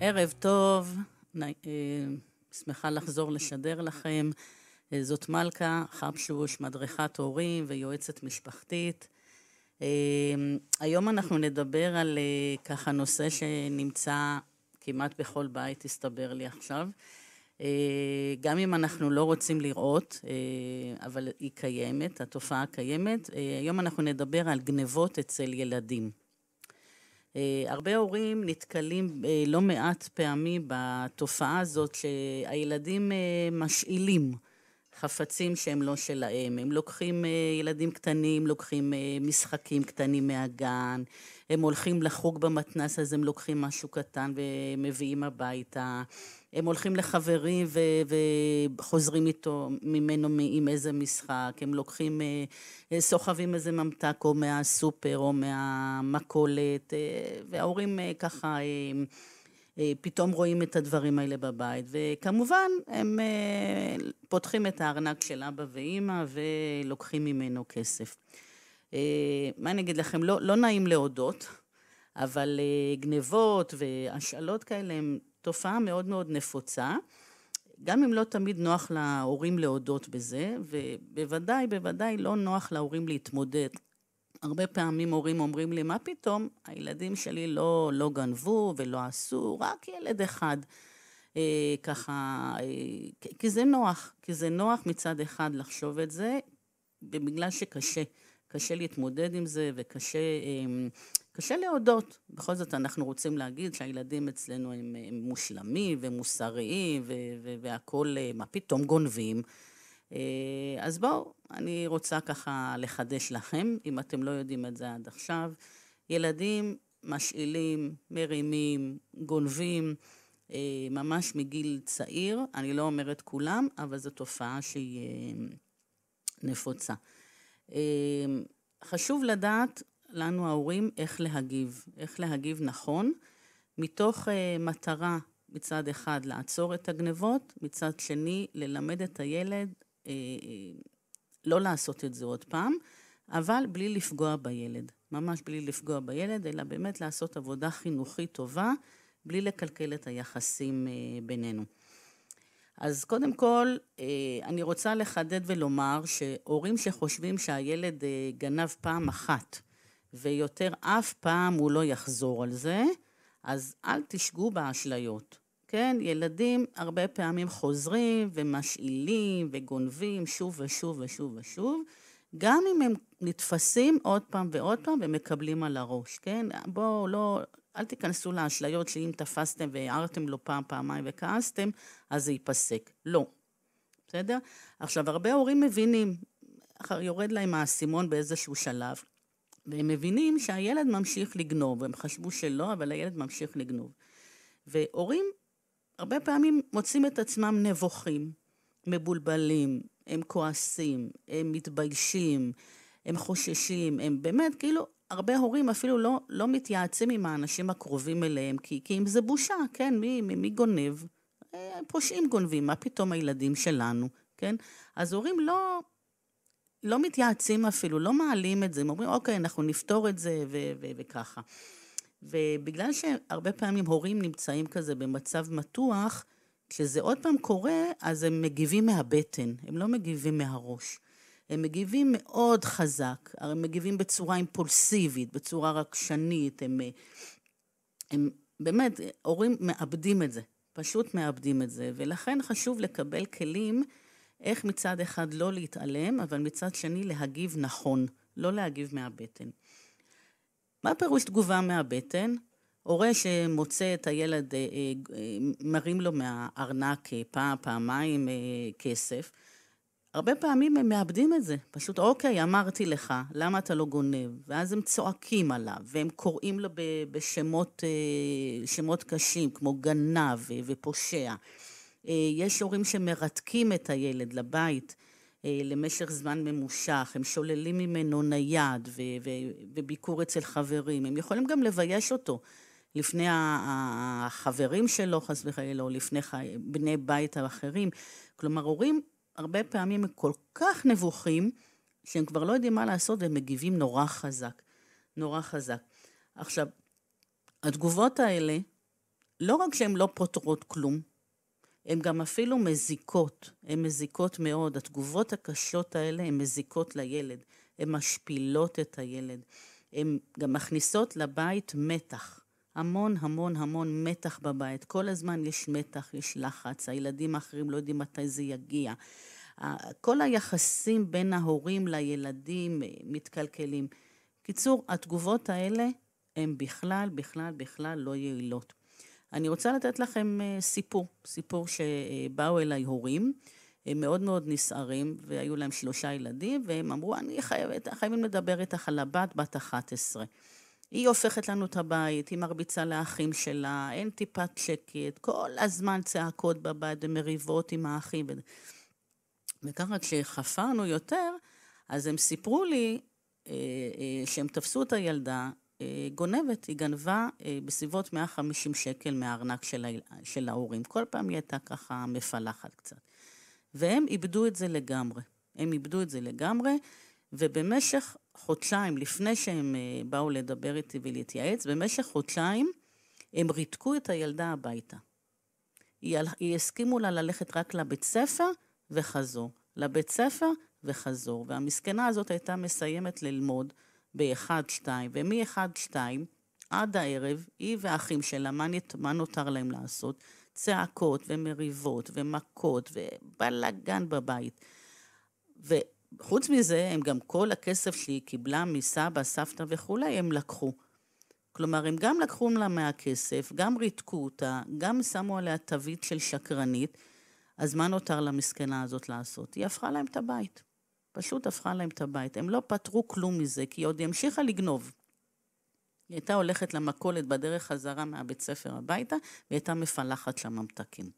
ערב טוב, שמחה לחזור לשדר לכם. זאת מלכה חבשוש, מדריכת הורים ויועצת משפחתית. היום אנחנו נדבר על ככה נושא שנמצא כמעט בכל בית, הסתבר לי עכשיו. גם אם אנחנו לא רוצים לראות, אבל היא קיימת, התופעה קיימת. היום אנחנו נדבר על גנבות אצל ילדים. הרבה הורים נתקלים לא מעט פעמים בתופעה הזאת שהילדים משאילים חפצים שהם לא שלהם. הם לוקחים ילדים קטנים, לוקחים משחקים קטנים מהגן, הם הולכים לחוג במתנ"ס, אז הם לוקחים משהו קטן ומביאים הביתה. הם הולכים לחברים וחוזרים ממנו עם איזה משחק. הם לוקחים, סוחבים איזה ממתק או מהסופר או מהמכולת, וההורים ככה פתאום רואים את הדברים האלה בבית. וכמובן הם פותחים את הארנק של אבא ואמא ולוקחים ממנו כסף. מה אני אגיד לכם, לא נעים להודות, אבל גנבות והשאלות כאלה הם תופעה מאוד מאוד נפוצה, גם אם לא תמיד נוח להורים להודות בזה, ובוודאי לא נוח להורים להתמודד. הרבה פעמים הורים אומרים לי, מה פתאום? הילדים שלי לא גנבו ולא עשו, רק ילד אחד. ככה, כי זה נוח מצד אחד לחשוב את זה, בגלל קשה להתמודד עם זה וקשה להודות. בכל זאת אנחנו רוצים להגיד שהילדים אצלנו הם מושלמים ומוסריים והכל, מה פתאום גונבים. אז בואו, אני רוצה ככה לחדש לכם, אם אתם לא יודעים את זה עד עכשיו. ילדים משאילים, מרימים, גונבים, ממש מגיל צעיר. אני לא אומרת כולם, אבל זו תופעה שהיא נפוצה. חשוב לדעת לנו ההורים איך להגיב נכון, מתוך מטרה מצד אחד לעצור את הגנבות, מצד שני ללמד את הילד לא לעשות את זה עוד פעם, אבל בלי לפגוע בילד, ממש בלי לפגוע בילד, אלא באמת לעשות עבודה חינוכית טובה, בלי לקלקל את היחסים בינינו. אז קודם כל, אני רוצה לחדד ולומר שהורים שחושבים שהילד גנב פעם אחת, ויותר אף פעם הוא לא יחזור על זה, אז אל תשגו באשליות. כן, ילדים הרבה פעמים חוזרים ומשאילים וגונבים שוב ושוב ושוב ושוב, גם אם הם נתפסים עוד פעם ועוד פעם ומקבלים על הראש, כן? אל תיכנסו לאשליות שאם תפסתם והערתם לו פעמיים וכעסתם, אז זה ייפסק. לא. בסדר? עכשיו, הרבה הורים מבינים, יורד להם האסימון באיזשהו שלב, והם מבינים שהילד ממשיך לגנוב, והם חשבו שלא, אבל הילד ממשיך לגנוב. והורים הרבה פעמים מוצאים את עצמם נבוכים, מבולבלים, הם כועסים, הם מתביישים, הם חוששים, הם באמת כאילו, הרבה הורים אפילו לא מתייעצים עם האנשים הקרובים אליהם, כי אם זה בושה, כן, מי גונב? פושעים גונבים, מה פתאום הילדים שלנו, כן? אז הורים לא מתייעצים אפילו, לא מעלים את זה, הם אומרים, אוקיי, אנחנו נפתור את זה וככה. ובגלל שהרבה פעמים הורים נמצאים כזה במצב מתוח, כשזה עוד פעם קורה, אז הם מגיבים מהבטן, הם לא מגיבים מהראש. הם מגיבים מאוד חזק, הם מגיבים בצורה אימפולסיבית, בצורה רגשנית, הם באמת, הורים מאבדים את זה, פשוט מאבדים את זה, ולכן חשוב לקבל כלים, איך מצד אחד לא להתעלם, אבל מצד שני להגיב נכון, לא להגיב מהבטן. מה פירוש תגובה מהבטן? הורה שמוצא את הילד, מרים לו מהארנק פעמיים כסף, הרבה פעמים הם מאבדים את זה, פשוט אוקיי, אמרתי לך, למה אתה לא גונב? ואז הם צועקים עליו, והם קוראים לו בשמות קשים, כמו גנב ופושע. יש הורים שמרתקים את הילד לבית למשך זמן ממושך, הם שוללים ממנו נייד וביקור אצל חברים, הם יכולים גם לבייש אותו לפני החברים שלו, חס וחלילה, או לפני בני בית האחרים. כלומר, הורים הרבה פעמים הם כל כך נבוכים, שהם כבר לא יודעים מה לעשות, והם מגיבים נורא חזק, נורא חזק. עכשיו, התגובות האלה, לא רק שהן לא פותרות כלום, הן גם אפילו מזיקות, הן מזיקות מאוד. התגובות הקשות האלה הן מזיקות לילד, הן משפילות את הילד, הן גם מכניסות לבית מתח, המון המון המון מתח בבית, כל הזמן יש מתח, יש לחץ, הילדים האחרים לא יודעים מתי זה יגיע, כל היחסים בין ההורים לילדים מתקלקלים. קיצור, התגובות האלה הן בכלל לא יעילות. אני רוצה לתת לכם סיפור שבאו אליי הורים, הם מאוד מאוד נסערים, והיו להם 3 ילדים, והם אמרו, חייבים לדבר איתך על בת 11. היא הופכת לנו את הבית, היא מרביצה לאחים שלה, אין טיפת שקט, כל הזמן צעקות בבית ומריבות עם האחים. וככה כשחפרנו יותר, אז הם סיפרו לי שהם תפסו את הילדה, גונבת, היא גנבה בסביבות 150 שקל מהארנק של ההורים. כל פעם היא הייתה ככה מפלחת קצת. והם איבדו את זה לגמרי. ובמשך חודשיים, לפני שהם באו לדבר איתי ולהתייעץ, במשך חודשיים הם ריתקו את הילדה הביתה. היא הסכימו לה ללכת רק לבית ספר וחזור. לבית ספר וחזור. והמסכנה הזאת הייתה מסיימת ללמוד ב-1-2, ומ-1-2 עד הערב, היא והאחים שלה, מה נותר להם לעשות? צעקות ומריבות ומכות ובלגן בבית. וחוץ מזה, הם גם כל הכסף שהיא קיבלה מסבא, סבתא וכו', הם לקחו. כלומר, הם גם לקחו לה מהכסף, גם ריתקו אותה, גם שמו עליה תווית של שקרנית, אז מה נותר למסכנה הזאת לעשות? היא הפכה להם את הבית. פשוט הפכה להם את הבית. הם לא פתרו כלום מזה, כי היא עוד המשיכה לגנוב. היא הייתה הולכת למכולת בדרך חזרה מהבית ספר הביתה, והיא הייתה מפלחת שם ממתקים.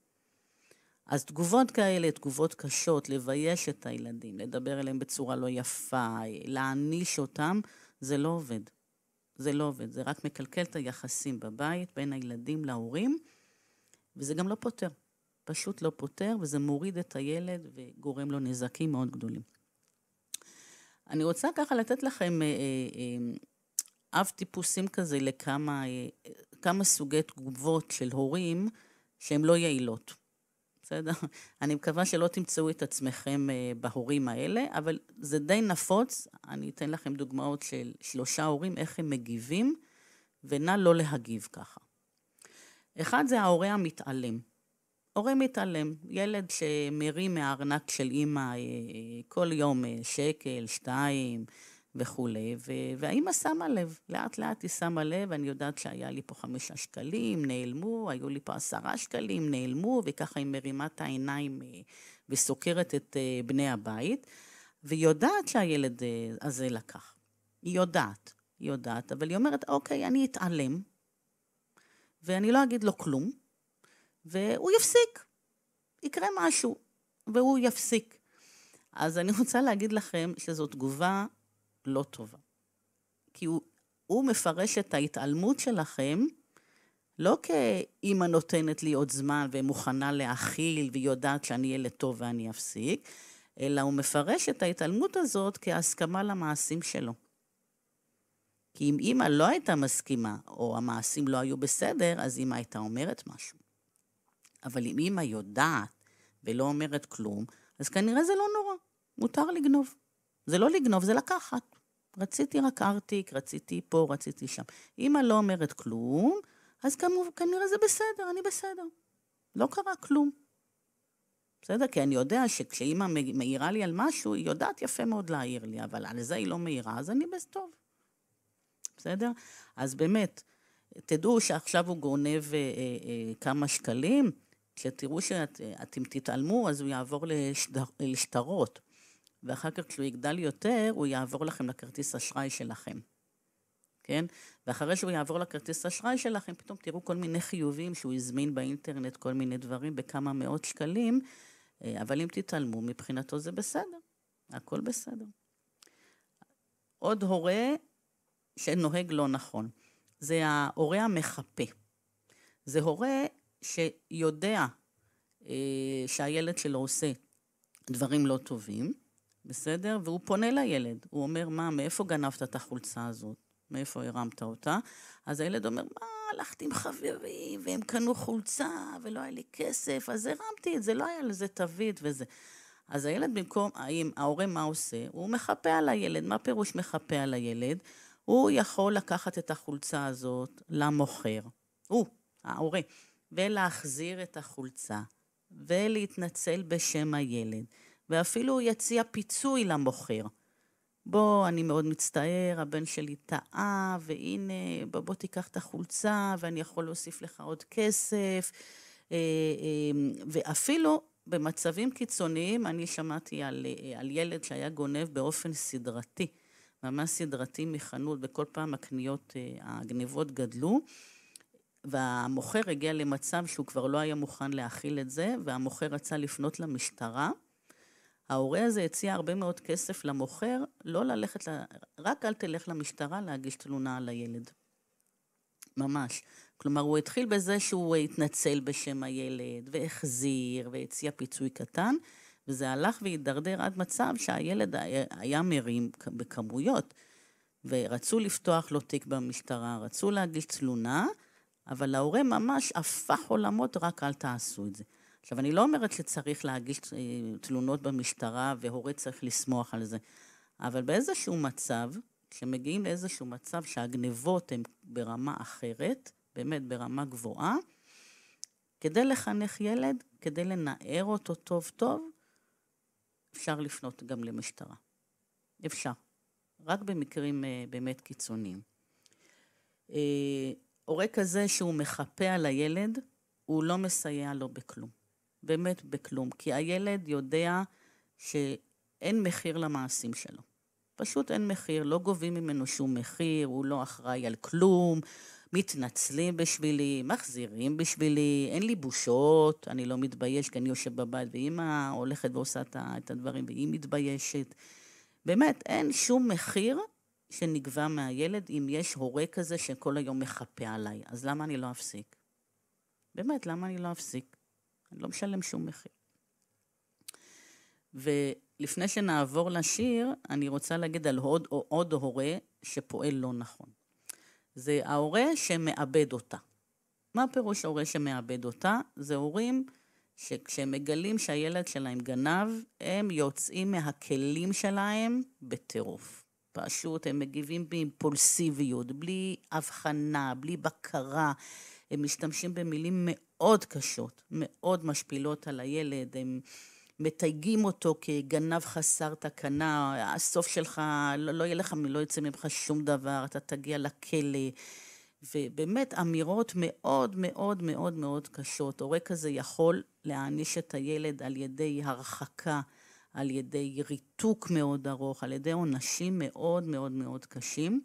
אז תגובות כאלה, תגובות קשות, לבייש את הילדים, לדבר אליהם בצורה לא יפה, להעניש אותם, זה לא עובד. זה לא עובד, זה רק מקלקל את היחסים בבית, בין הילדים להורים, וזה גם לא פותר. פשוט לא פותר, וזה מוריד את הילד וגורם לו נזקים מאוד גדולים. אני רוצה ככה לתת לכם אב טיפוסים כזה כמה סוגי תגובות של הורים שהם לא יעילות. בסדר? אני מקווה שלא תמצאו את עצמכם בהורים האלה, אבל זה די נפוץ. אני אתן לכם דוגמאות של 3 הורים, איך הם מגיבים, ונא לא להגיב ככה. אחד זה ההורה המתעלם. הורה מתעלם, ילד שמרים מהארנק של אמא כל יום 1, 2 וכו', והאמא שמה לב, לאט לאט היא שמה לב, אני יודעת שהיה לי פה 5 שקלים, נעלמו, היו לי פה 10 שקלים, נעלמו, וככה היא מרימה את העיניים וסוקרת את בני הבית, והיא יודעת שהילד הזה לקח. היא יודעת, אבל היא אומרת, אוקיי, אני אתעלם, ואני לא אגיד לו כלום, והוא יפסיק, יקרה משהו, והוא יפסיק. אז אני רוצה להגיד לכם שזו תגובה לא טובה. כי הוא מפרש את ההתעלמות שלכם, לא כאמא נותנת לי עוד זמן ומוכנה להכיל, והיא יודעת שאני ילד טוב ואני אפסיק, אלא הוא מפרש את ההתעלמות הזאת כהסכמה למעשים שלו. כי אם אמא לא הייתה מסכימה, או המעשים לא היו בסדר, אז אמא הייתה אומרת משהו. אבל אם אמא יודעת ולא אומרת כלום, אז כנראה זה לא נורא. מותר לגנוב. זה לא לגנוב, זה לקחת. רציתי רק ארטיק, רציתי פה, רציתי שם. אמא לא אומרת כלום, אז כנראה זה בסדר, אני בסדר. לא קרה כלום. בסדר? כי אני יודע שכשאמא מעירה לי על משהו, היא יודעת יפה מאוד להעיר לי, אבל על זה היא לא מעירה, אז אני בסטוב. בסדר? אז באמת, תדעו שעכשיו הוא גונב כמה שקלים, כשתראו שאתם תתעלמו, אז הוא יעבור לשטרות, ואחר כך כשהוא יגדל יותר, הוא יעבור לכם לכרטיס אשראי שלכם, כן? ואחרי שהוא יעבור לכרטיס אשראי שלכם, פתאום תראו כל מיני חיובים שהוא הזמין באינטרנט, כל מיני דברים בכמה מאות שקלים, אבל אם תתעלמו, מבחינתו זה בסדר, הכל בסדר. עוד הורה שנוהג לא נכון, זה ההורה המחפה. זה הורה שיודע שהילד שלו עושה דברים לא טובים, בסדר? והוא פונה לילד, הוא אומר, מאיפה גנבת את החולצה הזאת? מאיפה הרמת אותה? אז הילד אומר, הלכתי עם חברים, והם קנו חולצה, ולא היה לי כסף, אז הרמתי את זה, לא היה לזה תווית וזה. אז הילד במקום, ההורה מה עושה? הוא מחפה על הילד. מה פירוש מחפה על הילד? הוא יכול לקחת את החולצה הזאת למוכר, ההורה, ולהחזיר את החולצה, ולהתנצל בשם הילד, ואפילו הוא יציע פיצוי למוכר. בוא, אני מאוד מצטער, הבן שלי טעה, והנה, בוא תיקח את החולצה, ואני יכול להוסיף לך עוד כסף, ואפילו במצבים קיצוניים, אני שמעתי על ילד שהיה גונב באופן סדרתי, ממש סדרתי מחנות, וכל פעם הקניות, הגניבות גדלו, והמוכר הגיע למצב שהוא כבר לא היה מוכן להכיל את זה, והמוכר רצה לפנות למשטרה. ההורה הזה הציע הרבה מאוד כסף למוכר, לא ללכת, רק אל תלך למשטרה להגיש תלונה על הילד. ממש. כלומר, הוא התחיל בזה שהוא התנצל בשם הילד, והחזיר, והציע פיצוי קטן, וזה הלך והידרדר עד מצב שהילד היה מרים בכמויות, ורצו לפתוח לו תיק במשטרה, רצו להגיש תלונה, אבל ההורה ממש הפך עולמות, רק אל תעשו את זה. עכשיו, אני לא אומרת שצריך להגיש תלונות במשטרה, והורה צריך לסמוך על זה, אבל באיזשהו מצב, כשמגיעים לאיזשהו מצב שהגנבות הן ברמה אחרת, באמת ברמה גבוהה, כדי לחנך ילד, כדי לנער אותו טוב טוב, אפשר לפנות גם למשטרה. אפשר. רק במקרים באמת קיצוניים. הורה כזה שהוא מחפה על הילד, הוא לא מסייע לו בכלום. באמת בכלום. כי הילד יודע שאין מחיר למעשים שלו. פשוט אין מחיר, לא גובים ממנו שום מחיר, הוא לא אחראי על כלום, מתנצלים בשבילי, מחזירים בשבילי, אין לי בושות, אני לא מתבייש, כי אני יושב בבית, ואמא הולכת ועושה את הדברים, והיא מתביישת. באמת, אין שום מחיר שנגבה מהילד, אם יש הורה כזה שכל היום מחפה עליי. אז למה אני לא אפסיק? באמת, למה אני לא אפסיק? אני לא משלם שום מחיר. ולפני שנעבור לשיר, אני רוצה להגיד על עוד הורה שפועל לא נכון. זה ההורה שמאבד אותה. מה פירוש ההורה שמאבד אותה? זה הורים שכשהם מגלים שהילד שלהם גנב, הם יוצאים מהכלים שלהם בטירוף. פשוט הם מגיבים באימפולסיביות, בלי הבחנה, בלי בקרה. הם משתמשים במילים מאוד קשות, מאוד משפילות על הילד, הם מתייגים אותו כגנב חסר תקנה, הסוף שלך, לא יהיה לך, לא יצא ממך שום דבר, אתה תגיע לכלא, ובאמת אמירות מאוד מאוד מאוד מאוד קשות. הורה כזה יכול להעניש את הילד על ידי הרחקה, על ידי ריתוק מאוד ארוך, על ידי עונשים מאוד מאוד מאוד קשים.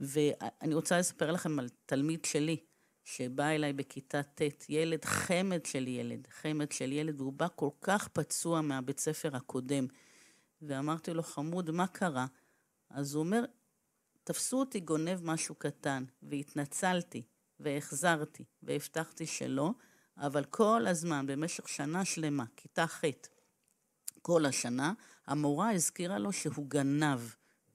ואני רוצה לספר לכם על תלמיד שלי, שבא אליי בכיתה ט', ילד, חמד של ילד, והוא בא כל כך פצוע מהבית ספר הקודם, ואמרתי לו, חמוד, מה קרה? אז הוא אומר, תפסו אותי גונב משהו קטן, והתנצלתי, והחזרתי, והבטחתי שלא, אבל כל הזמן, במשך שנה שלמה, כיתה ח', כל השנה, המורה הזכירה לו שהוא גנב,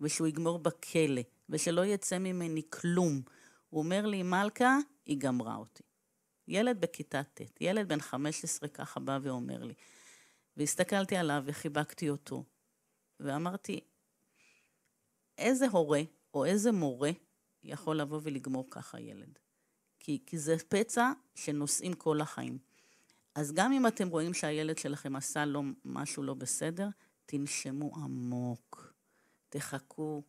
ושהוא יגמור בכלא, ושלא יצא ממני כלום. הוא אומר לי, מלכה, היא גמרה אותי. ילד בכיתה ט', ילד בן 15 ככה בא ואומר לי. והסתכלתי עליו וחיבקתי אותו, ואמרתי, איזה הורה או איזה מורה יכול לבוא ולגמור ככה ילד? כי זה פצע שנושאים כל החיים. אז גם אם אתם רואים שהילד שלכם עשה לו משהו לא בסדר, תנשמו עמוק, תחכו,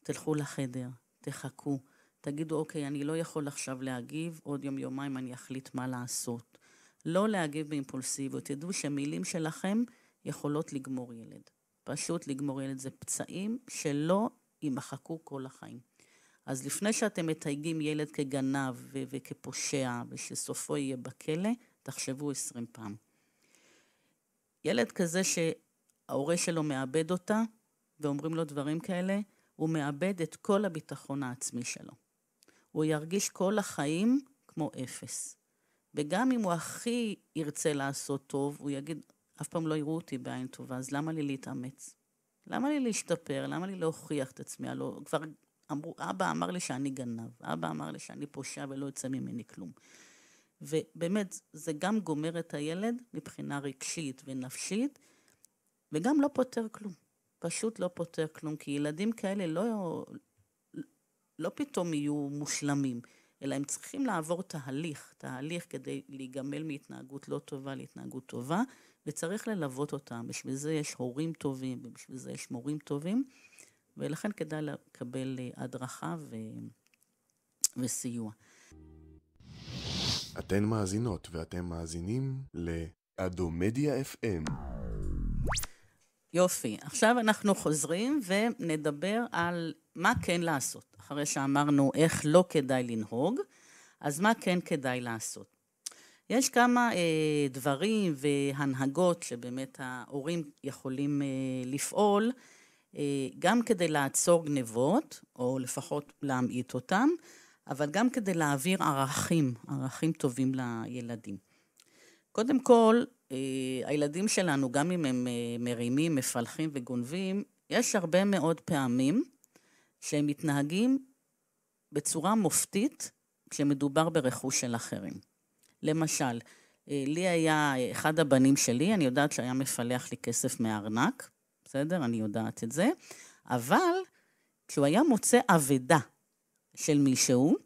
תלכו לחדר, תחכו, תגידו, אוקיי, אני לא יכול עכשיו להגיב, עוד יום-יומיים אני אחליט מה לעשות. לא להגיב באימפולסיביות, תדעו שמילים שלכם יכולות לגמור ילד. פשוט לגמור ילד, זה פצעים שלא יימחקו כל החיים. אז לפני שאתם מתייגים ילד כגנב וכפושע, ושסופו יהיה בכלא, תחשבו 20 פעם. ילד כזה שההורה שלו מאבד אותה, ואומרים לו דברים כאלה, הוא מאבד את כל הביטחון העצמי שלו. הוא ירגיש כל החיים כמו אפס. וגם אם הוא הכי ירצה לעשות טוב, הוא יגיד, אף פעם לא יראו אותי בעין טובה, אז למה לי להתאמץ? למה לי להשתפר? למה לי להוכיח את עצמי? כבר אמרו, אבא אמר לי שאני גנב, אבא אמר לי שאני פושע ולא יוצא ממני כלום. ובאמת, זה גם גומר את הילד מבחינה רגשית ונפשית, וגם לא פותר כלום. פשוט לא פותר כלום, כי ילדים כאלה לא פתאום יהיו מושלמים, אלא הם צריכים לעבור תהליך כדי להיגמל מהתנהגות לא טובה להתנהגות טובה, וצריך ללוות אותם. בשביל זה יש הורים טובים, ובשביל זה יש מורים טובים, ולכן כדאי לקבל הדרכה וסיוע. אתן מאזינות ואתם מאזינים לאדומדיה FM. יופי, עכשיו אנחנו חוזרים ונדבר על מה כן לעשות. אחרי שאמרנו איך לא כדאי לנהוג, אז מה כן כדאי לעשות. יש כמה דברים והנהגות שבאמת ההורים יכולים לפעול, גם כדי לעצור גנבות, או לפחות להמעיט אותם, אבל גם כדי להעביר ערכים טובים לילדים. קודם כל, הילדים שלנו, גם אם הם מרימים, מפלחים וגונבים, יש הרבה מאוד פעמים שהם מתנהגים בצורה מופתית כשמדובר ברכוש של אחרים. למשל, לי היה אחד הבנים שלי, אני יודעת שהיה מפלח לי כסף מהארנק, בסדר? אני יודעת את זה, אבל כשהוא היה מוצא אבדה של מישהו,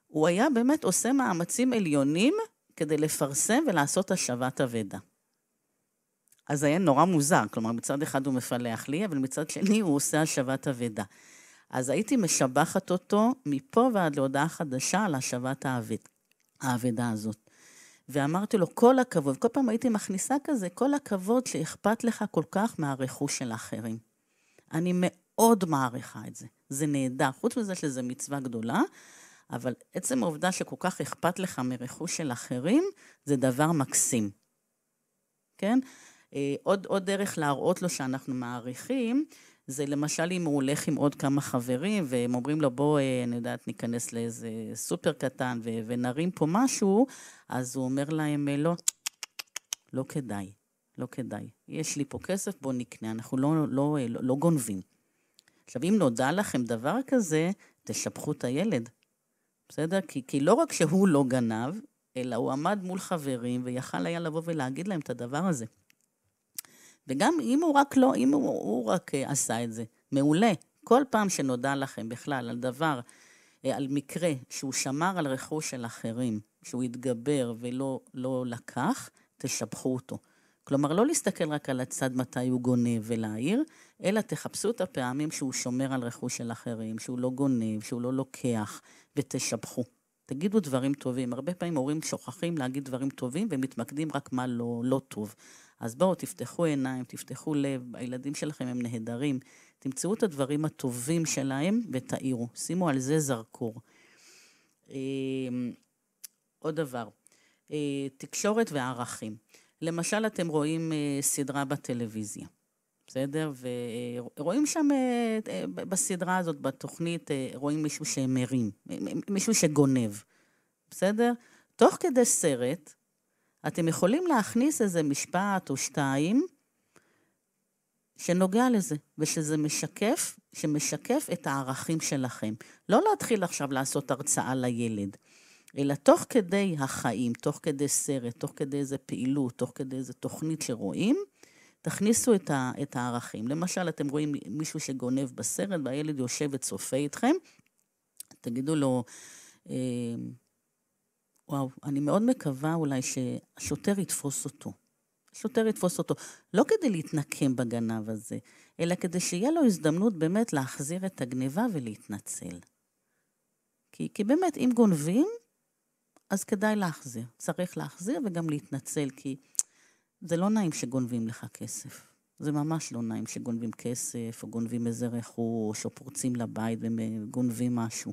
הוא היה באמת עושה מאמצים עליונים כדי לפרסם ולעשות השבת אבדה. אז היה נורא מוזר, כלומר מצד אחד הוא מפלח לי, אבל מצד שני הוא עושה השבת אבדה. אז הייתי משבחת אותו מפה ועד להודעה חדשה על השבת האבדה הזאת. ואמרתי לו, כל הכבוד, כל פעם הייתי מכניסה כזה, כל הכבוד שאכפת לך כל כך מהרכוש של האחרים. אני מאוד מעריכה את זה, זה נהדר, חוץ מזה שזה מצווה גדולה, אבל עצם העובדה שכל כך אכפת לך מרכוש של אחרים, זה דבר מקסים. כן? עוד דרך להראות לו שאנחנו מעריכים, זה למשל אם הוא הולך עם עוד כמה חברים, והם אומרים לו, בוא, אני יודעת, ניכנס לאיזה סופר קטן, ונרים פה משהו, אז הוא אומר להם, לא כדאי, לא כדאי. יש לי פה כסף, בוא נקנה, אנחנו לא גונבים. עכשיו, אם נודע לכם דבר כזה, תשבחו את הילד. בסדר? כי לא רק שהוא לא גנב, אלא הוא עמד מול חברים, ויכל היה לבוא ולהגיד להם את הדבר הזה. וגם אם הוא רק עשה את זה, מעולה. כל פעם שנודע לכם בכלל על דבר, על מקרה שהוא שמר על רכוש של אחרים, שהוא התגבר ולא לקח, תשבחו אותו. כלומר, לא להסתכל רק על הצד מתי הוא גונב ולהעיר, אלא תחפשו את הפעמים שהוא שומר על רכוש של אחרים, שהוא לא גונב, שהוא לא לוקח, ותשבחו. תגידו דברים טובים. הרבה פעמים הורים שוכחים להגיד דברים טובים, ומתמקדים רק מה לא טוב. אז בואו, תפתחו עיניים, תפתחו לב, הילדים שלכם הם נהדרים, תמצאו את הדברים הטובים שלהם ותאירו, שימו על זה זרקור. עוד דבר, תקשורת וערכים. למשל, אתם רואים סדרה בטלוויזיה, בסדר? ורואים שם בסדרה הזאת, בתוכנית, רואים מישהו שמרים, מישהו שגונב, בסדר? תוך כדי סרט, אתם יכולים להכניס איזה משפט או שתיים שנוגע לזה, ושזה שמשקף את הערכים שלכם. לא להתחיל עכשיו לעשות הרצאה לילד, אלא תוך כדי החיים, תוך כדי סרט, תוך כדי איזה פעילות, תוך כדי איזה תוכנית שרואים, תכניסו את הערכים. למשל, אתם רואים מישהו שגונב בסרט, והילד יושב וצופה איתכם, תגידו לו, וואו, אני מאוד מקווה אולי שהשוטר יתפוס אותו. השוטר יתפוס אותו, לא כדי להתנקם בגנב הזה, אלא כדי שיהיה לו הזדמנות באמת להחזיר את הגניבה ולהתנצל. כי באמת, אם גונבים, אז כדאי להחזיר. צריך להחזיר וגם להתנצל, כי זה לא נעים שגונבים לך כסף. זה ממש לא נעים שגונבים כסף, או גונבים איזה רכוש, או פורצים לבית וגונבים משהו.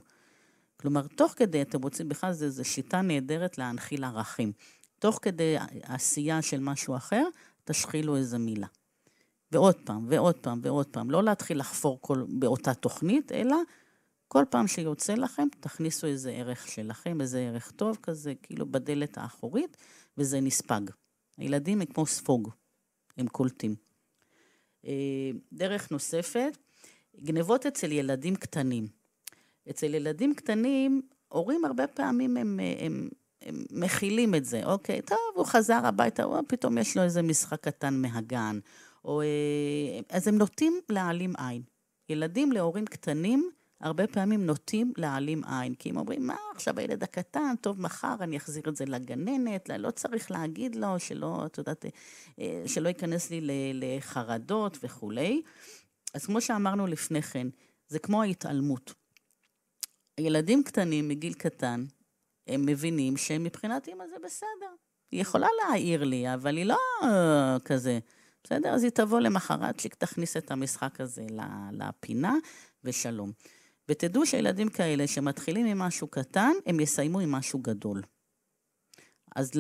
כלומר, תוך כדי, אתם רוצים בכלל, זו שיטה נהדרת להנחיל ערכים. תוך כדי העשייה של משהו אחר, תשחילו איזה מילה. ועוד פעם, ועוד פעם, ועוד פעם. לא להתחיל לחפור באותה תוכנית, אלא כל פעם שיוצא לכם, תכניסו איזה ערך שלכם, איזה ערך טוב כזה, כאילו בדלת האחורית, וזה נספג. הילדים הם כמו ספוג, הם קולטים. דרך נוספת, גנבות אצל ילדים קטנים. אצל ילדים קטנים, הורים הרבה פעמים הם מכילים את זה, אוקיי, טוב, הוא חזר הביתה, פתאום יש לו איזה משחק קטן מהגן, אז הם נוטים להעלים עין. ילדים להורים קטנים, הרבה פעמים נוטים להעלים עין, כי הם אומרים, מה, עכשיו הילד הקטן, טוב, מחר אני אחזיר את זה לגננת, לא צריך להגיד לו, שלא ייכנס לי לחרדות וכולי. אז כמו שאמרנו לפני כן, זה כמו ההתעלמות. ילדים קטנים מגיל קטן, הם מבינים שמבחינת אמא זה בסדר. היא יכולה להעיר לי, אבל היא לא כזה. בסדר? אז היא תבוא למחרת, שתכניס את המשחק הזה לפינה, ושלום. ותדעו שילדים כאלה שמתחילים עם משהו קטן, הם יסיימו עם משהו גדול. אז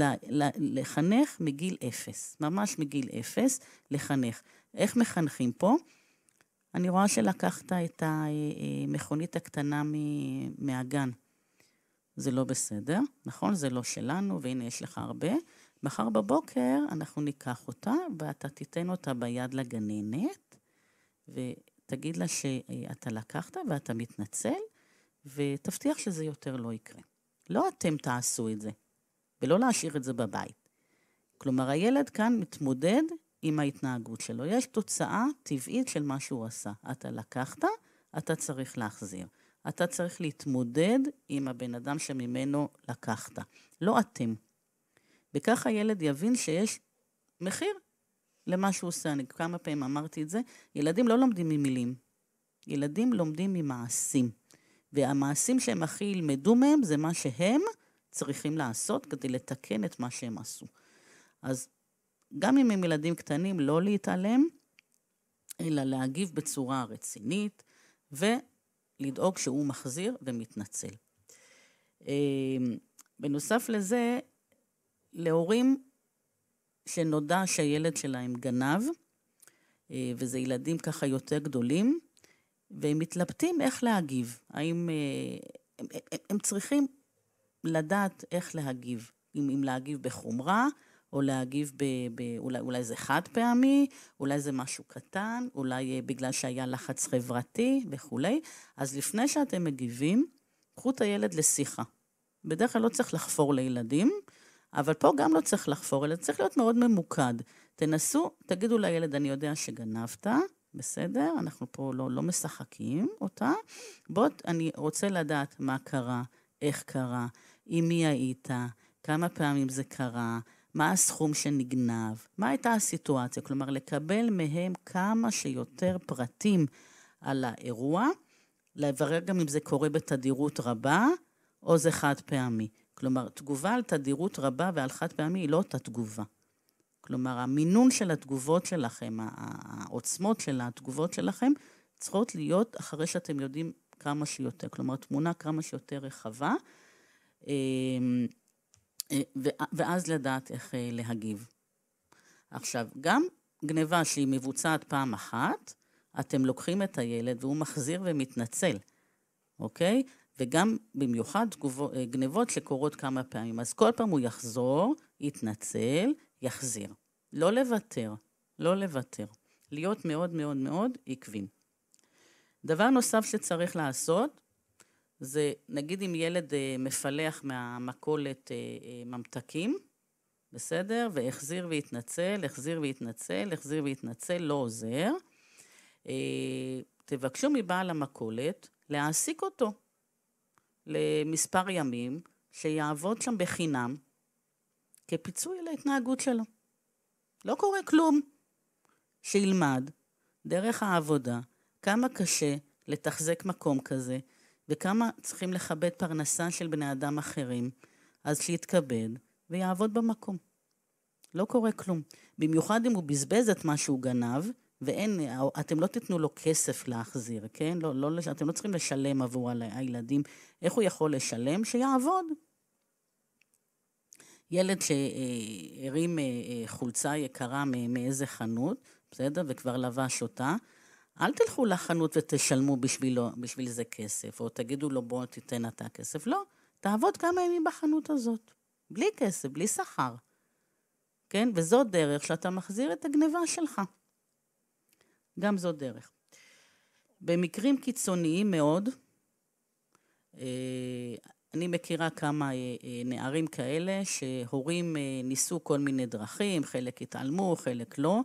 לחנך מגיל 0, ממש מגיל 0, לחנך. איך מחנכים פה? אני רואה שלקחת את המכונית הקטנה מהגן. זה לא בסדר, נכון? זה לא שלנו, והנה יש לך הרבה. מחר בבוקר אנחנו ניקח אותה, ואתה תיתן אותה ביד לגננת, ותגיד לה שאתה לקחת ואתה מתנצל, ותבטיח שזה יותר לא יקרה. לא אתם תעשו את זה, ולא להשאיר את זה בבית. כלומר, הילד כאן מתמודד עם ההתנהגות שלו. יש תוצאה טבעית של מה שהוא עשה. אתה לקחת, אתה צריך להחזיר. אתה צריך להתמודד עם הבן אדם שממנו לקחת. לא אתם. וכך הילד יבין שיש מחיר למה שהוא עושה. אני כמה פעמים אמרתי את זה. ילדים לא לומדים ממילים. ילדים לומדים ממעשים. והמעשים שהם הכי ילמדו מהם זה מה שהם צריכים לעשות כדי לתקן את מה שהם עשו. אז גם אם הם ילדים קטנים, לא להתעלם, אלא להגיב בצורה רצינית, ולדאוג שהוא מחזיר ומתנצל. בנוסף לזה, להורים שנודע שהילד שלהם גנב, וזה ילדים ככה יותר גדולים, והם מתלבטים איך להגיב. האם הם צריכים לדעת איך להגיב, אם להגיב בחומרה, או להגיב אולי זה חד פעמי, אולי זה משהו קטן, אולי בגלל שהיה לחץ חברתי וכולי. אז לפני שאתם מגיבים, קחו את הילד לשיחה. בדרך כלל לא צריך לחפור לילדים, אבל פה גם לא צריך לחפור, אלא צריך להיות מאוד ממוקד. תנסו, תגידו לילד, אני יודע שגנבת, בסדר? אנחנו פה לא משחקים אותה. אני רוצה לדעת מה קרה, איך קרה, עם מי היית, כמה פעמים זה קרה, מה הסכום שנגנב, מה הייתה הסיטואציה, כלומר לקבל מהם כמה שיותר פרטים על האירוע, לברר גם אם זה קורה בתדירות רבה, או זה חד פעמי. כלומר, תגובה על תדירות רבה ועל חד פעמי היא לא אותה תגובה. כלומר, המינון של התגובות שלכם, העוצמות של התגובות שלכם, צריכות להיות אחרי שאתם יודעים כמה שיותר, כלומר, תמונה כמה שיותר רחבה, ואז לדעת איך להגיב. עכשיו, גם גניבה שהיא מבוצעת פעם אחת, אתם לוקחים את הילד והוא מחזיר ומתנצל, אוקיי? וגם במיוחד גניבות שקורות כמה פעמים. אז כל פעם הוא יחזור, יתנצל, יחזיר. לא לוותר, לא לוותר. להיות מאוד מאוד מאוד עקבים. דבר נוסף שצריך לעשות, זה נגיד אם ילד מפלח מהמכולת ממתקים, בסדר? והחזיר והתנצל, החזיר והתנצל, החזיר והתנצל, לא עוזר. תבקשו מבעל המכולת להעסיק אותו למספר ימים, שיעבוד שם בחינם, כפיצוי להתנהגות שלו. לא קורה כלום. שילמד דרך העבודה, כמה קשה לתחזק מקום כזה, וכמה צריכים לכבד פרנסה של בני אדם אחרים, אז שיתכבד ויעבוד במקום. לא קורה כלום. במיוחד אם הוא בזבז את מה שהוא גנב, אתם לא תתנו לו כסף להחזיר, כן? אתם לא צריכים לשלם עבור הילדים. איך הוא יכול לשלם? שיעבוד. ילד שהרים חולצה יקרה מאיזה חנות, בסדר? וכבר לבש אותה, אל תלכו לחנות ותשלמו בשביל זה כסף, או תגידו לו בוא תיתן אתה כסף. לא, תעבוד כמה ימים בחנות הזאת. בלי כסף, בלי שכר. כן? וזו דרך שאתה מחזיר את הגניבה שלך. גם זו דרך. במקרים קיצוניים מאוד, אני מכירה כמה נערים כאלה שהורים ניסו כל מיני דרכים, חלק התעלמו, חלק לא.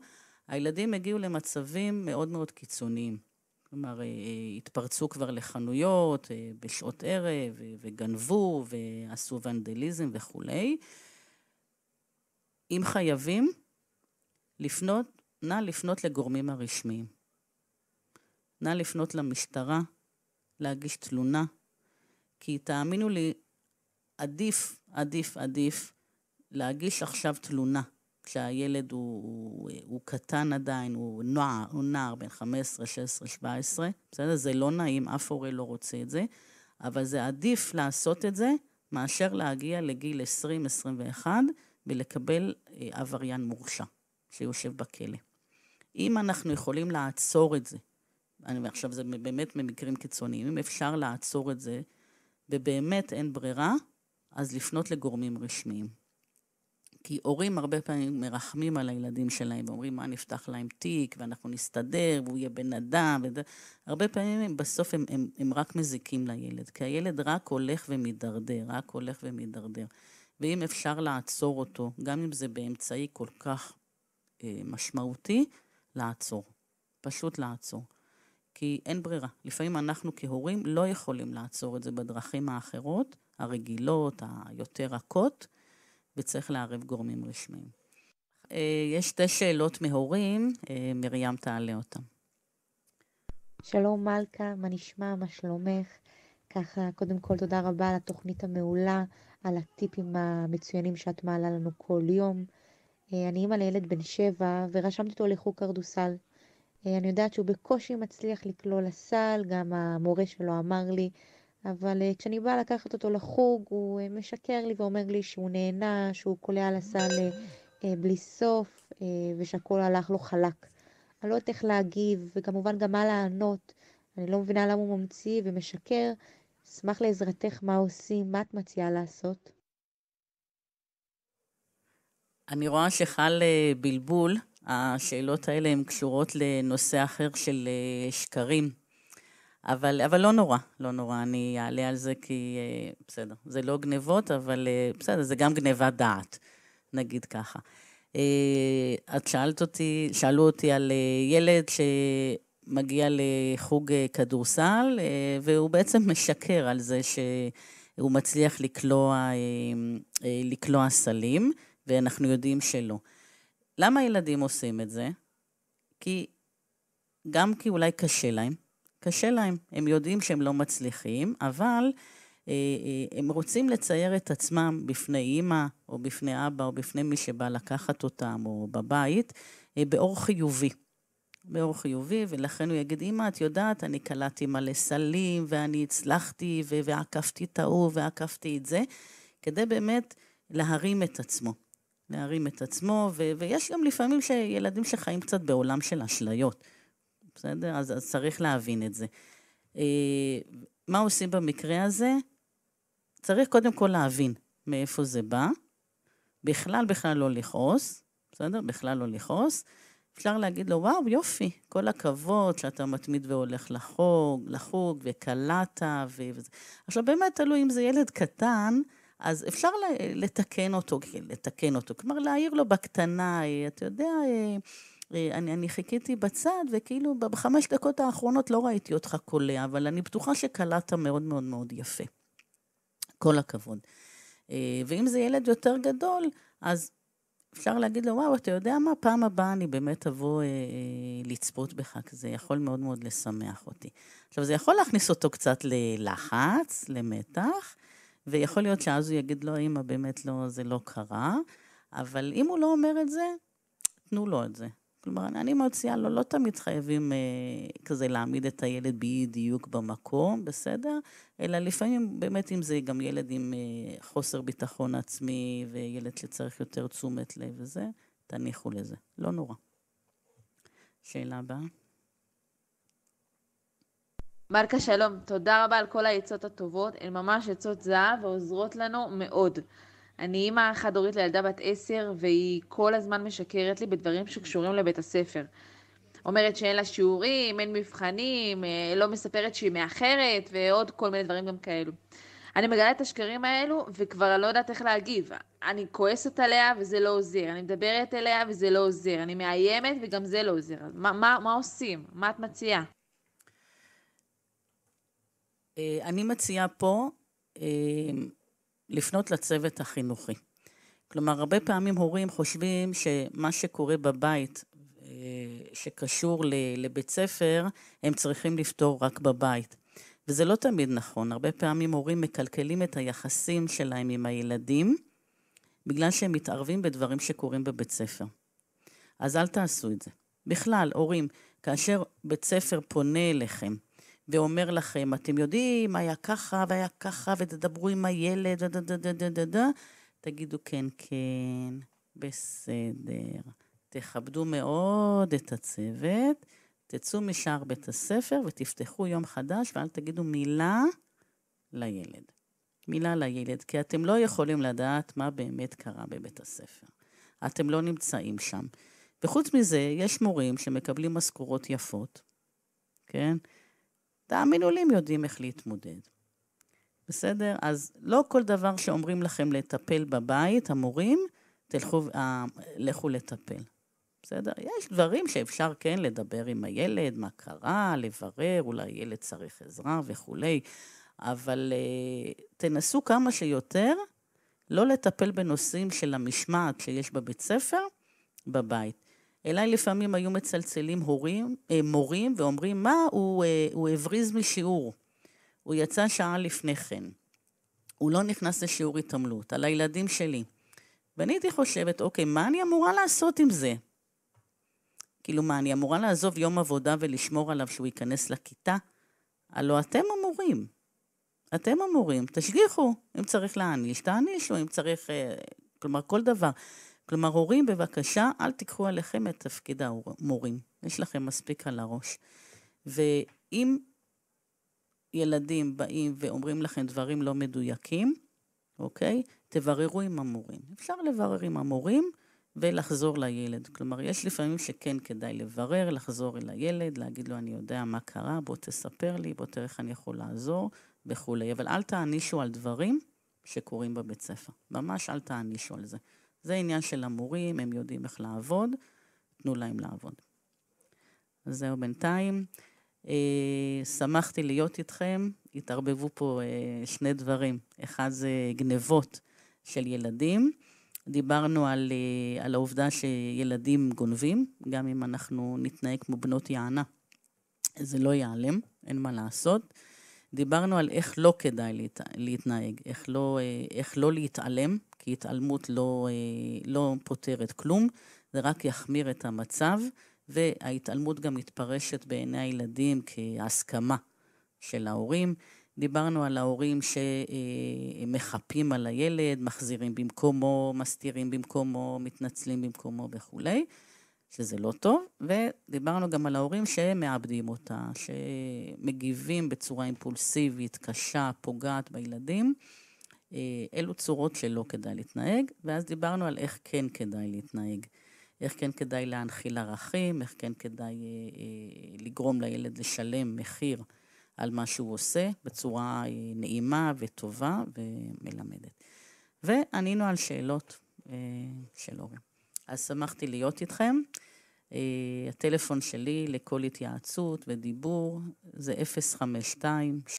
הילדים הגיעו למצבים מאוד מאוד קיצוניים. כלומר, התפרצו כבר לחנויות בשעות ערב וגנבו ועשו ונדליזם וכולי. אם חייבים, נא לפנות לגורמים הרשמיים. נא לפנות למשטרה, להגיש תלונה, כי תאמינו לי, עדיף להגיש עכשיו תלונה, כשהילד הוא קטן עדיין, הוא נער בין 15, 16, 17, בסדר? זה לא נעים, אף הורה לא רוצה את זה, אבל זה עדיף לעשות את זה, מאשר להגיע לגיל 20, 21, ולקבל עבריין מורשע, שיושב בכלא. אם אנחנו יכולים לעצור את זה, עכשיו זה באמת במקרים קיצוניים, אם אפשר לעצור את זה, ובאמת אין ברירה, אז לפנות לגורמים רשמיים. כי הורים הרבה פעמים מרחמים על הילדים שלהם, ואומרים מה נפתח להם תיק, ואנחנו נסתדר, והוא יהיה בן אדם, הרבה פעמים בסוף הם רק מזיקים לילד, כי הילד רק הולך ומדרדר, ואם אפשר לעצור אותו, גם אם זה באמצעי כל כך משמעותי, לעצור, פשוט לעצור. כי אין ברירה. לפעמים אנחנו כהורים לא יכולים לעצור את זה בדרכים האחרות, הרגילות, היותר רכות, וצריך לערב גורמים רשמיים. יש 2 שאלות מהורים, מרים תעלה אותם. שלום מלכה, מה נשמע, מה שלומך? ככה, קודם כל תודה רבה על התוכנית המעולה, על הטיפים המצוינים שאת מעלה לנו כל יום. אני אימא לילד בן 7 ורשמתי אותו לחוג כדורסל. אני יודעת שהוא בקושי מצליח לקלוע לסל, גם המורה שלו אמר לי, אבל כשאני באה לקחת אותו לחוג, הוא משקר לי ואומר לי שהוא נהנה, שהוא קולע על הסל בלי סוף, ושהכל הלך לו חלק. אני לא יודעת איך להגיב, וכמובן גם מה לענות. אני לא מבינה למה הוא ממציא ומשקר. אשמח לעזרתך, מה עושים, מה את מציעה לעשות? אני רואה שחל בלבול, השאלות האלה הן קשורות לנושא אחר של שקרים, אבל לא נורא, אני אעלה על זה כי בסדר, זה לא גנבות, אבל בסדר, זה גם גנבת דעת, נגיד ככה. את שאלו אותי על ילד שמגיע לחוג כדורסל, והוא בעצם משקר על זה שהוא מצליח לקלוע סלים, ואנחנו יודעים שלא. למה ילדים עושים את זה? גם כי אולי קשה להם. הם יודעים שהם לא מצליחים, אבל הם רוצים לצייר את עצמם בפני אמא, או בפני אבא, או בפני מי שבא לקחת אותם, או בבית, באור חיובי, ולכן הוא יגיד, אמא, את יודעת, אני קלעתי מלא סלים, ואני הצלחתי, ועקפתי את ההוא, ועקפתי את זה, כדי באמת להרים את עצמו, ויש גם לפעמים שילדים שחיים קצת בעולם של אשליות, בסדר? אז צריך להבין את זה. מה עושים במקרה הזה? צריך קודם כל להבין מאיפה זה בא, בכלל לא לכעוס, בסדר? בכלל לא לכעוס, אפשר להגיד לו, וואו, יופי, כל הכבוד שאתה מתמיד והולך לחוג וקלעת, עכשיו באמת תלוי אם זה ילד קטן, אז אפשר לתקן אותו, כלומר להעיר לו בקטנה, אתה יודע, אני חיכיתי בצד, וכאילו ב5 דקות האחרונות לא ראיתי אותך קולע, אבל אני בטוחה שקלעת מאוד מאוד מאוד יפה. כל הכבוד. ואם זה ילד יותר גדול, אז אפשר להגיד לו, וואו, אתה יודע מה, פעם הבאה אני באמת אבוא לצפות בך, כי זה יכול מאוד מאוד לשמח אותי. עכשיו, זה יכול להכניס אותו קצת ללחץ, למתח, ויכול להיות שאז הוא יגיד לו, אמא, באמת לא, זה לא קרה, אבל אם הוא לא אומר את זה, תנו לו את זה. כלומר, אני מציעה לו, לא תמיד חייבים כזה להעמיד את הילד בדיוק במקום, בסדר? אלא לפעמים באמת אם זה גם ילד עם חוסר ביטחון עצמי, וילד שצריך יותר תשומת לב וזה, תניחו לזה. לא נורא. שאלה הבאה. מלכה שלום, תודה רבה על כל העצות הטובות, הן ממש עצות זהב ועוזרות לנו מאוד. אני אימא חד-הורית לילדה בת 10 והיא כל הזמן משקרת לי בדברים שקשורים לבית הספר. אומרת שאין לה שיעורים, אין מבחנים, לא מספרת שהיא מאחרת, ועוד כל מיני דברים גם כאלו. אני מגלה את השקרים האלו, וכבר אני לא יודעת איך להגיב. אני כועסת עליה וזה לא עוזר, אני מדברת אליה וזה לא עוזר, אני מאיימת וגם זה לא עוזר. מה עושים? מה את מציעה? אני מציעה פה לפנות לצוות החינוכי. כלומר, הרבה פעמים הורים חושבים שמה שקורה בבית, שקשור לבית ספר, הם צריכים לפתור רק בבית. וזה לא תמיד נכון. הרבה פעמים הורים מקלקלים את היחסים שלהם עם הילדים, בגלל שהם מתערבים בדברים שקורים בבית ספר. אז אל תעשו את זה. בכלל, הורים, כאשר בית ספר פונה אליכם, ואומר לכם, אתם יודעים, היה ככה והיה ככה, ותדברו עם הילד, תגידו כן, כן, בסדר. תכבדו מאוד את הצוות, תצאו משער בית הספר ותפתחו יום חדש, ואל תגידו מילה לילד. מילה לילד, כי אתם לא יכולים לדעת מה באמת קרה בבית הספר. אתם לא נמצאים שם. וחוץ מזה, יש מורים שמקבלים משכורות יפות, כן? תאמינו לי, הם יודעים איך להתמודד. בסדר? אז לא כל דבר שאומרים לכם לטפל בבית, המורים, לכו לטפל. בסדר? יש דברים שאפשר כן לדבר עם הילד, מה קרה, לברר, אולי ילד צריך עזרה וכולי, אבל תנסו כמה שיותר לא לטפל בנושאים של המשמעת שיש בבית ספר, בבית. אליי לפעמים היו מצלצלים מורים ואומרים, מה, הוא הבריז משיעור. הוא יצא שעה לפני כן. הוא לא נכנס לשיעור התעמלות, על הילדים שלי. ואני הייתי חושבת, אוקיי, מה אני אמורה לעשות עם זה? כאילו, מה, אני אמורה לעזוב יום עבודה ולשמור עליו שהוא ייכנס לכיתה? הלוא אתם המורים. אתם המורים, תשגיחו. אם צריך להעניש, תענישו. אם צריך, כלומר, כל דבר. כלומר, הורים, בבקשה, אל תיקחו עליכם את תפקיד המורים. יש לכם מספיק על הראש. ואם ילדים באים ואומרים לכם דברים לא מדויקים, אוקיי? תבררו עם המורים. אפשר לברר עם המורים ולחזור לילד. כלומר, יש לפעמים שכן כדאי לברר, לחזור אל הילד, להגיד לו, אני יודע מה קרה, בוא תספר לי, בוא תראה איך אני יכול לעזור, וכולי. אבל אל תענישו על דברים שקורים בבית ספר. ממש אל תענישו על זה. זה עניין של המורים, הם יודעים איך לעבוד, תנו להם לעבוד. אז זהו בינתיים. שמחתי להיות איתכם, התערבבו פה שני דברים. אחד זה גנבות של ילדים. דיברנו על העובדה שילדים גונבים, גם אם אנחנו נתנהג כמו בנות יענה. זה לא ייעלם, אין מה לעשות. דיברנו על איך לא כדאי להתנהג, איך לא להתעלם, כי התעלמות לא פותרת כלום, זה רק יחמיר את המצב, וההתעלמות גם מתפרשת בעיני הילדים כהסכמה של ההורים. דיברנו על ההורים שמחפים על הילד, מחזירים במקומו, מסתירים במקומו, מתנצלים במקומו וכו', שזה לא טוב. ודיברנו גם על ההורים שמאבדים אותה, שמגיבים בצורה אימפולסיבית, קשה, פוגעת בילדים. אלו צורות שלא כדאי להתנהג, ואז דיברנו על איך כן כדאי להתנהג. איך כן כדאי להנחיל ערכים, איך כן כדאי לגרום לילד לשלם מחיר על מה שהוא עושה, בצורה נעימה וטובה ומלמדת. וענינו על שאלות של הורים. אז שמחתי להיות איתכם. הטלפון שלי לכל התייעצות ודיבור זה 052